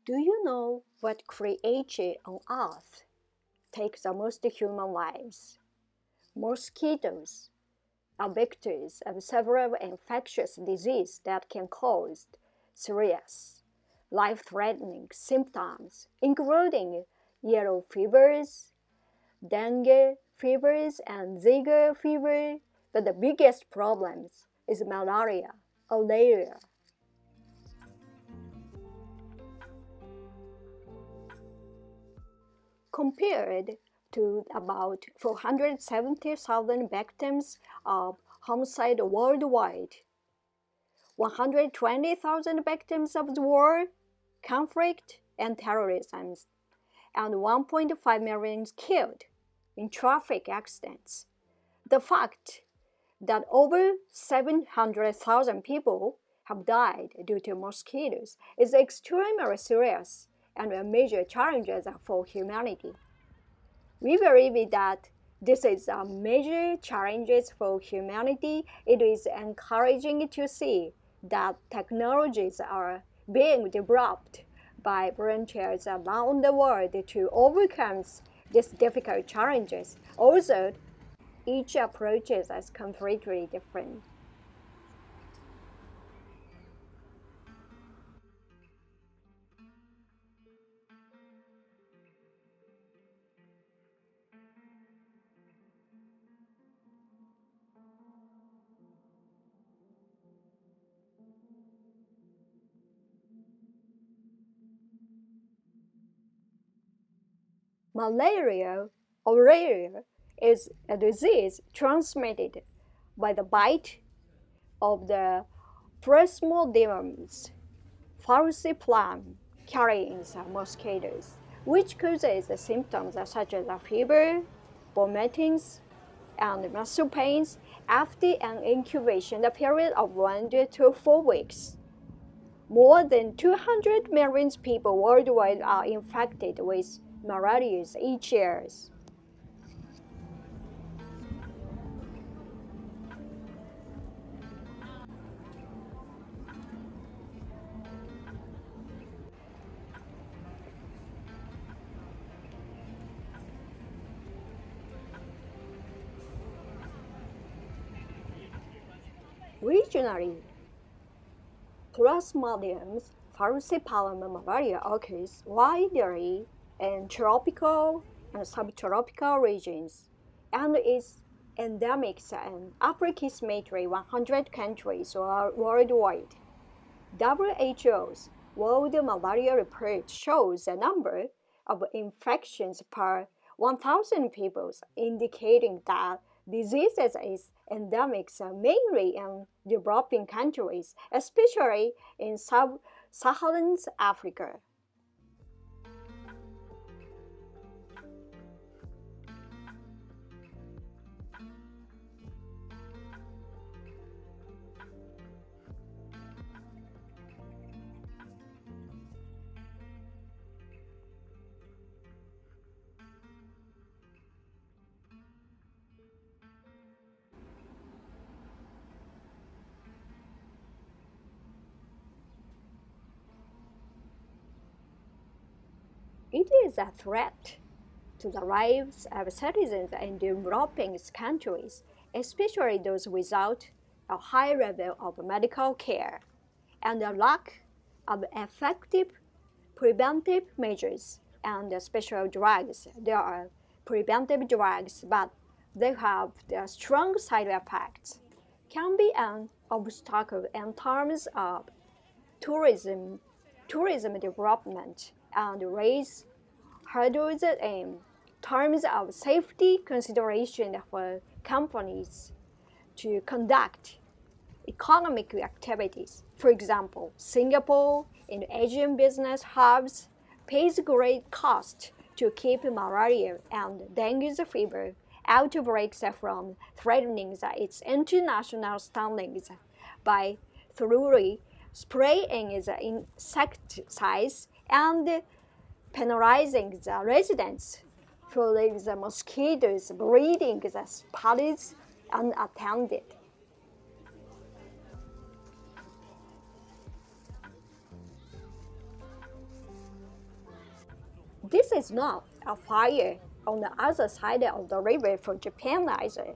Do you know what creature on Earth takes the most human lives? Mosquitoes are vectors of several infectious diseases that can cause serious, life-threatening symptoms, including yellow fevers, dengue fevers, and Zika fever. But the biggest problem is malaria. Compared to about 470,000 victims of homicide worldwide, 120,000 victims of war, conflict, and terrorism, and 1.5 million killed in traffic accidents. The fact that over 700,000 people have died due to mosquitoes is extremely serious and a major challenge for humanity. We believe that this is a major challenge for humanity. It is encouraging to see that technologies are being developed by volunteers around the world to overcome these difficult challenges. Also, each approach is completely different. Malaria is a disease transmitted by the bite of the Plasmodiums falciparum carrying mosquitoes, which causes symptoms such as fever, vomiting, and muscle pains after an incubation period of 1 to 4 weeks. More than 200 million people worldwide are infected with malaria each year. Regionally, Plasmodium falciparum malaria occurs widely in tropical and subtropical regions and is endemic in approximately 100 countries worldwide. WHO's World Malaria Report shows a number of infections per 1,000 people, indicating that disease is endemic mainly in developing countries, especially in sub-Saharan Africa. It is a threat to the lives of citizens in developing countries, especially those without a high level of medical care and a lack of effective preventive measures and special drugs. There are preventive drugs, but they have strong side effects, can be an obstacle in terms of tourism, tourism development, and raise hurdles in terms of safety consideration for companies to conduct economic activities. For example, Singapore in Asian business hubs pays great cost to keep malaria and dengue fever outbreaks from threatening its international standings by thoroughly spraying insecticides and penalizing the residents for the mosquitoes breeding the spiders unattended. This is not a fire on the other side of the river for Japan either.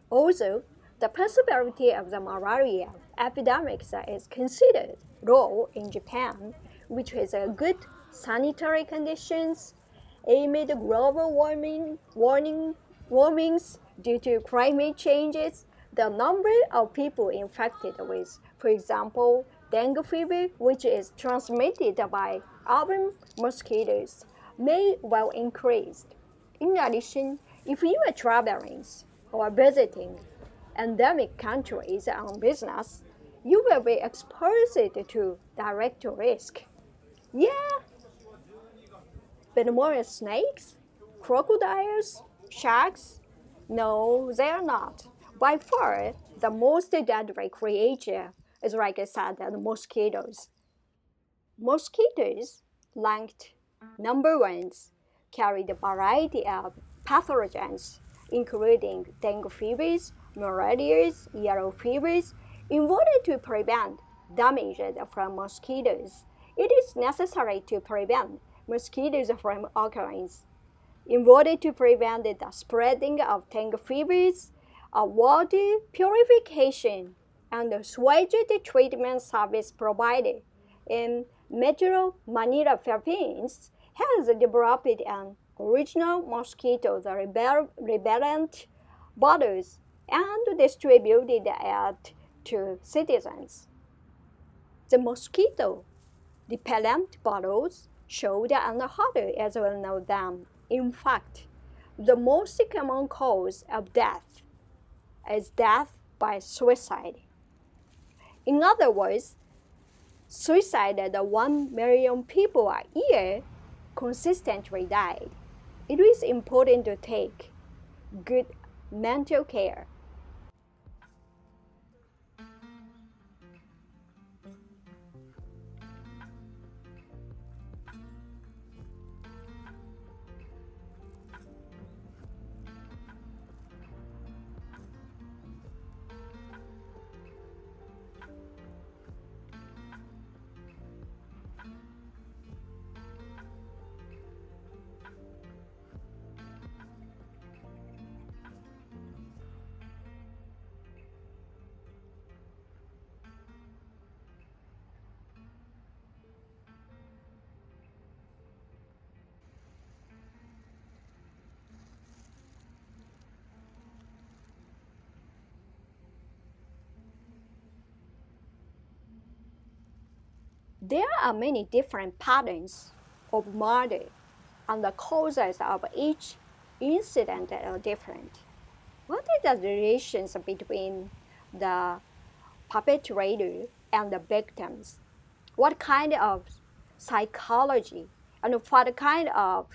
Also, the possibility of the malaria epidemic is considered low in Japan, which has good sanitary conditions amid global warmings due to climate changes. The number of people infected with, for example, dengue fever, which is transmitted by urban mosquitoes, may well increase. In addition, if you are traveling or visiting endemic countries on business, you will be exposed to direct risk. Yeah, but more snakes, crocodiles, sharks? No, they are not. By far, the most deadly creature is, like I said, the mosquitoes. Mosquitoes, ranked number ones, carry a variety of pathogens, including dengue fevers, malarias, yellow fevers. In order to prevent damage from mosquitoes, it is necessary to prevent mosquitoes from occurrence. In order to prevent the spreading of dengue fevers, a water purification and sewage treatment service provided in Metro Manila, Philippines, has developed an original mosquito repellent bottles and distributed it to citizens. The mosquito repellent bottles showed and harder as well know them. In fact, the most common cause of death is death by suicide. In other words, suicide at 1 million people a year consistently died. It is important to take good mental care. There are many different patterns of murder, and the causes of each incident are different. What is the relations between the perpetrator and the victims? What kind of psychology and what kind of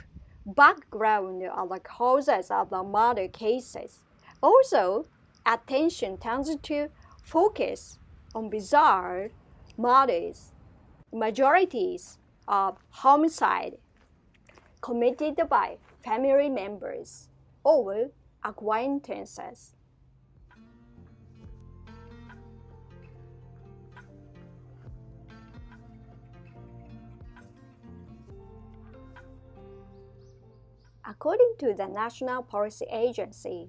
background are the causes of the murder cases? Also, attention tends to focus on bizarre murders, majorities of homicide committed by family members or acquaintances. According to the National Police Agency,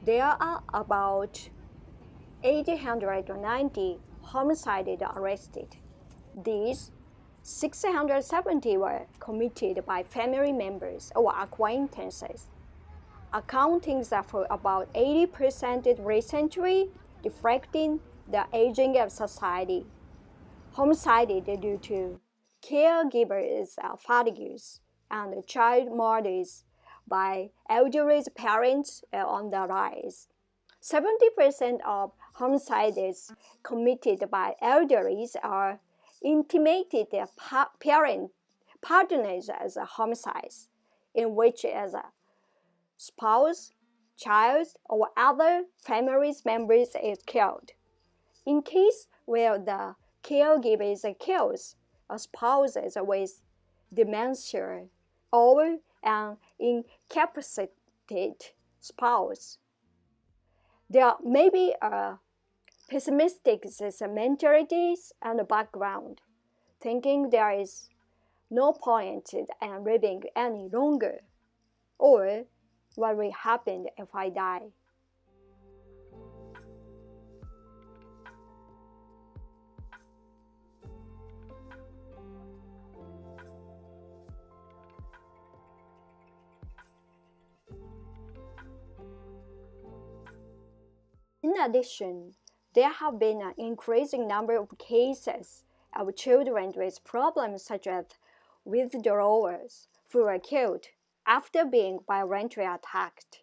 there are about 890 homicides arrested. These 670 were committed by family members or acquaintances, accounting for about 80% recently, reflecting the aging of society. Homicide due to caregivers' fatigues and child murders by elderly parents are on the rise. 70% of homicides committed by elderlies are intimated partners as homicides, in which as a spouse, child, or other family members is killed. In case where the caregiver kills a spouse with dementia or an incapacitated spouse, there may be a pessimistic mentalities and background, thinking there is no point in living any longer. Or what will happen if I die? In addition, there have been an increasing number of cases of children with problems such as withdrawals who were killed after being violently attacked,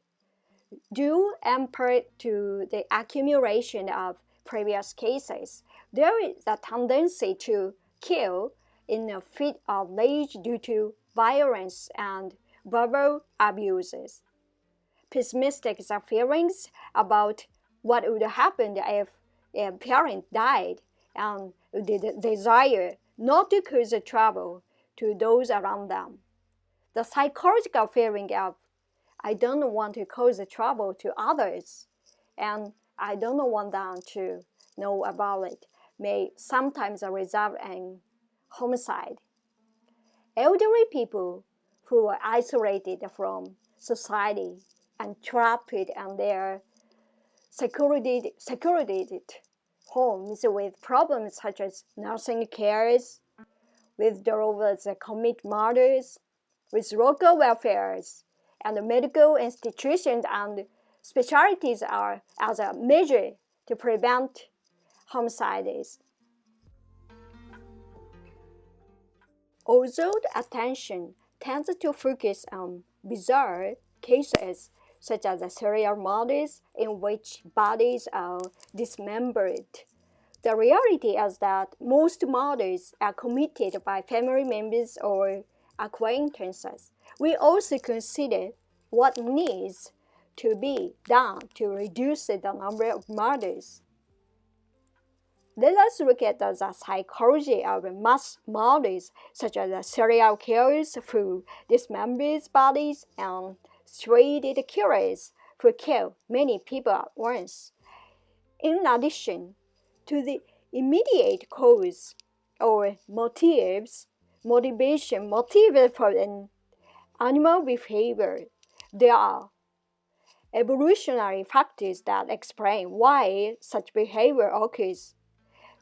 due in part to the accumulation of previous cases. There is a tendency to kill in a fit of rage due to violence and verbal abuses. Pessimistic feelings about what would happen if a parent died, and the desire not to cause trouble to those around them. The psychological feeling of I don't want to cause trouble to others, and I don't want them to know about it, may sometimes result in homicide. Elderly people who are isolated from society and trapped in their secluded homes with problems such as nursing cares, withdrawals that commit murders, with local welfares, and medical institutions and specialties are as a measure to prevent homicides. Although the attention tends to focus on bizarre cases such as the serial murders in which bodies are dismembered, the reality is that most murders are committed by family members or acquaintances. We also consider what needs to be done to reduce the number of murders. Let us look at the psychology of mass murders, such as serial killers who dismember bodies and serial killers who kill many people at once. In addition to the immediate cause or motives for an animal behavior, there are evolutionary factors that explain why such behavior occurs.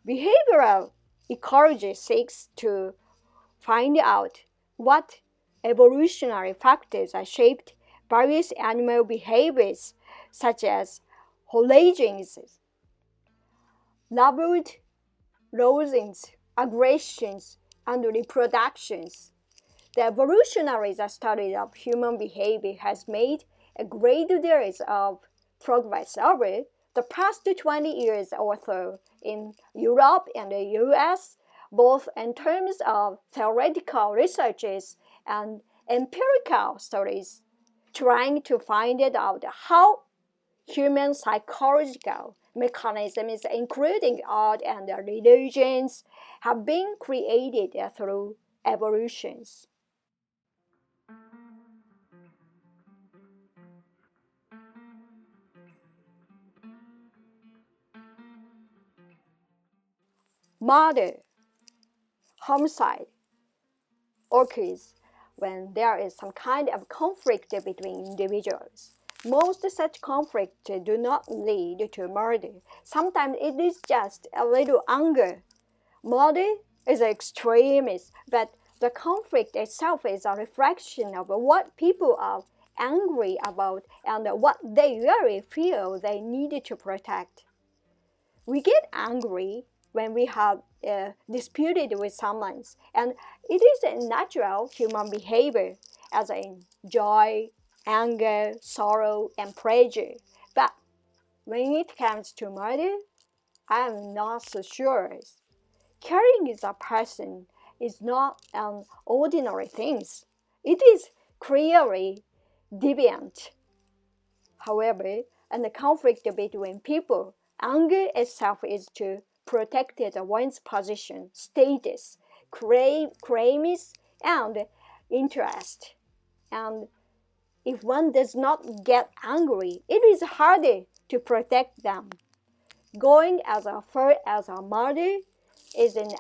Behavioral ecology seeks to find out what evolutionary factors are shaped various animal behaviors, such as hologens, labored losings, aggressions, and reproductions. The evolutionary study of human behavior has made a great deal of progress over the past 20 years or so in Europe and the US, both in terms of theoretical researches and empirical studies, trying to find out how human psychological mechanisms, including art and religions, have been created through evolutions. Murder, homicide, occurs when there is some kind of conflict between individuals. Most such conflicts do not lead to murder. Sometimes it is just a little anger. Murder is extremist, but the conflict itself is a reflection of what people are angry about and what they really feel they need to protect. We get angry when we have disputed with someone, and it is a natural human behavior, as in joy, anger, sorrow, and pleasure. But when it comes to murder, I am not so sure. Killing a person is not an ordinary thing. It is clearly deviant. However, in the conflict between people, anger itself is to protect one's position, status, claims, and interest. And if one does not get angry, it is harder to protect them. Going as far as a murder is an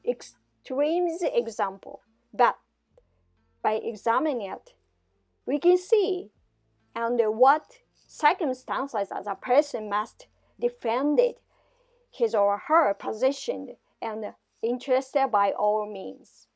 extreme example. But by examining it, we can see under what circumstances a person must defend his or her position and interest by all means.